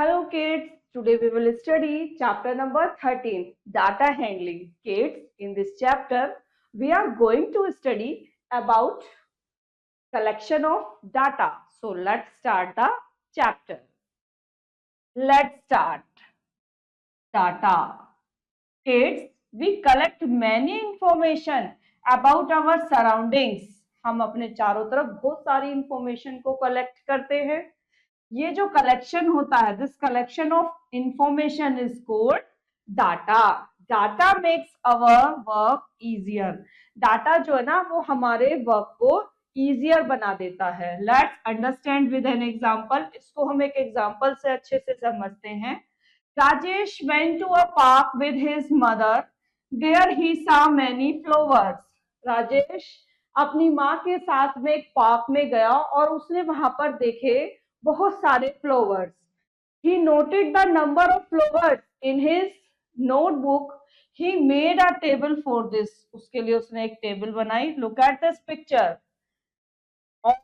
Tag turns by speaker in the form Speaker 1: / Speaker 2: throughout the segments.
Speaker 1: Hello kids, today we will study chapter number 13, data handling. Kids, in this chapter, we are going to study about collection of data. So let's start the chapter. Let's start. Data. Kids, we collect many information about our surroundings. हम अपने चारों तरफ बहुत सारी information को collect करते हैं. ये जो कलेक्शन होता है, this collection of information is called data. Data makes our work easier. Data जो है ना वो हमारे वर्क को इजियर बना देता है. Let's understand with an example. इसको हम एक एग्जांपल से अच्छे से समझते हैं. Rajesh went to a park with his mother. There he saw many flowers. Rajesh अपनी माँ के साथ में एक पार्क में गया और उसने वहां पर देखे बहुत सारे flowers. He noted the number of flowers in his notebook. He made a table for this. उसके लिए उसने एक टेबल बनाई. Look at this picture. और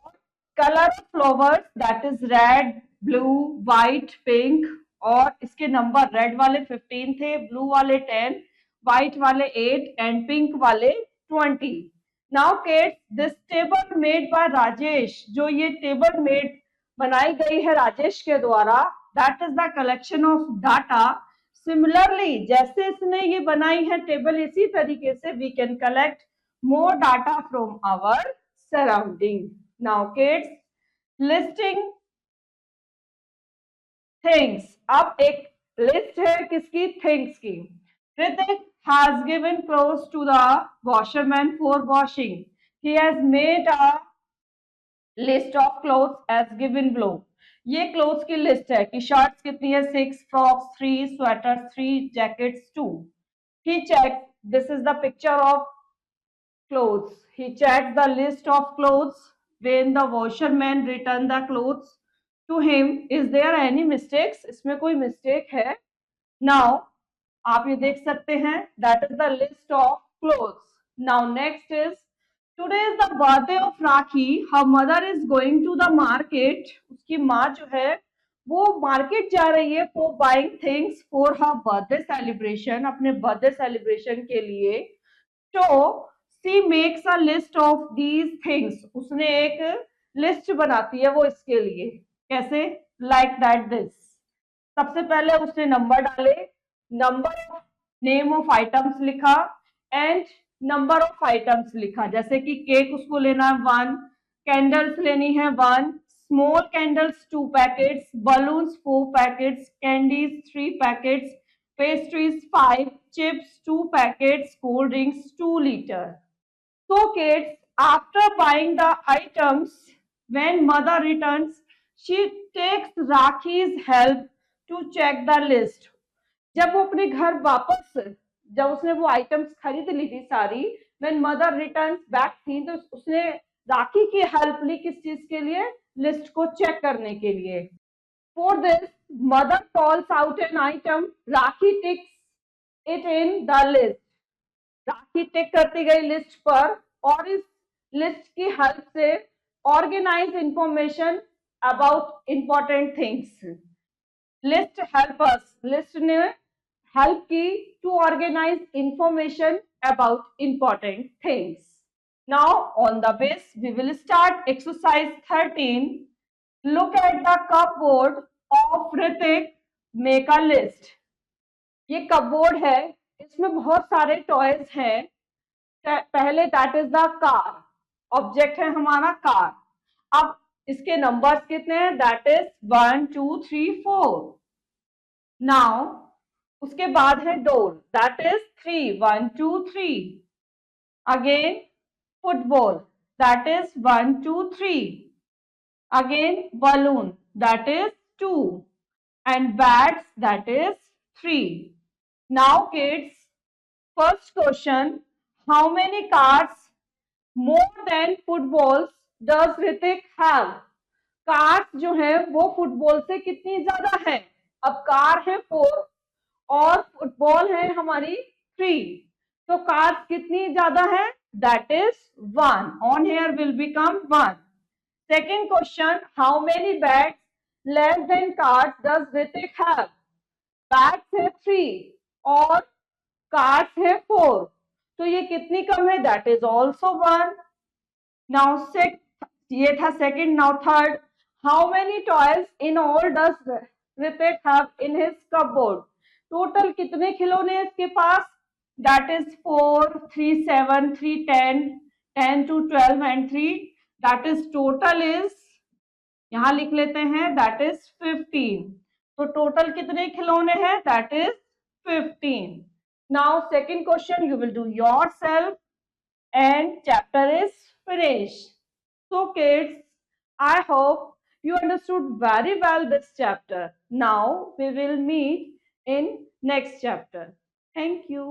Speaker 1: color of flowers that is red, blue, white, pink. और इसके नंबर रेड वाले 15 थे, ब्लू वाले 10, व्हाइट वाले 8 एंड पिंक वाले 20. Now kids, this table made by Rajesh, जो ये टेबल मेड बनाई गई है राजेश के द्वारा, that is the collection of data. Similarly जैसे इसने ये बनाई है टेबल, इसी तरीके से we can collect more data from our surrounding. Now kids, listing things. अब एक लिस्ट है किसकी? थिंग्स की. Ritik has given clothes to the washerman for washing. He has made a list of clothes as given below. ये clothes की list है कि shirts कितनी है? 6, frocks 3, sweaters 3, jackets 2. He checked. This is the picture of clothes. He checked the list of clothes. When the washerman returned the clothes to him, is there any mistakes? इसमें कोई mistake है? Now आप ये देख सकते हैं, that is the list of clothes. Now next is, today is the birthday of Rakhi. Her mother is going to the market. उसकी माँ जो है वो मार्केट जा रही है for buying things for her birthday celebration, अपने बर्थडे सेलिब्रेशन के लिए. So she makes a list of these things. उसने एक लिस्ट बनाती है वो इसके लिए. कैसे? Like that this. सबसे पहले उसने नंबर डाले, number of name of items लिखा एंड नंबर ऑफ आइटम्स लिखा. जैसे कि केक उसको लेना है 1, कैंडल्स लेनी है 1, small candles 2 packets, balloons 4 packets, candies 3 packets, pastries 5, chips 2 packets, cold drinks 2 litre. So kids, after buying the items, when mother returns, she takes Rakhi's help to check the list. जब वो अपने घर वापस, जब उसने वो आइटम्स खरीद ली थी सारी, when mother returns back थी, तो उसने राखी की हेल्प ली. किस चीज के लिए? लिस्ट को चेक करने के लिए. For this, mother calls out an item. Rakhi ticks it in the list. राखी टिक करती गई लिस्ट पर और इस लिस्ट की हेल्प से organise information about important things. List help us. List ने हेल्प की to organise information about important things. Now on the base we will start exercise 13. Look at the cupboard of Hrithik, make a list. ये cupboard है, इसमें बहुत सारे toys हैं. पहले that is the car. Object है हमारा कार. अब इसके नंबर्स कितने हैं? That is 1 2 3 4. नाउ उसके बाद है door, that is 3 1 2 3. Again football, that is 1 2 3. Again balloon, that is 2. And bats, that is 3. Now kids, first question, how many cars more than footballs does Ritik have? Cars जो है वो football से कितनी ज्यादा है? अब कार है 4 और फुटबॉल है हमारी 3, तो कार्स कितनी ज्यादा है? That is 1. On here will become 1. Second question, how many bats less than cards does Hrithik have? Bags है 3 और कार्ड्स है 4, तो ये कितनी कम है? That is also 1. नाउ ये था second. Now third. How many toys in all does Hrithik have in his cupboard? Total कितने खिलौने हैं इसके पास? That is 4, 3, 7, 3, 10, 10 to 12 and 3. That is total is, यहां लिख लेते हैं, दैट इज 15. तो टोटल कितने खिलौने हैं? That is 15. Now second question you will do yourself and chapter is finished. So kids, I hope you understood very well this chapter. Now we will meet in next chapter. Thank you.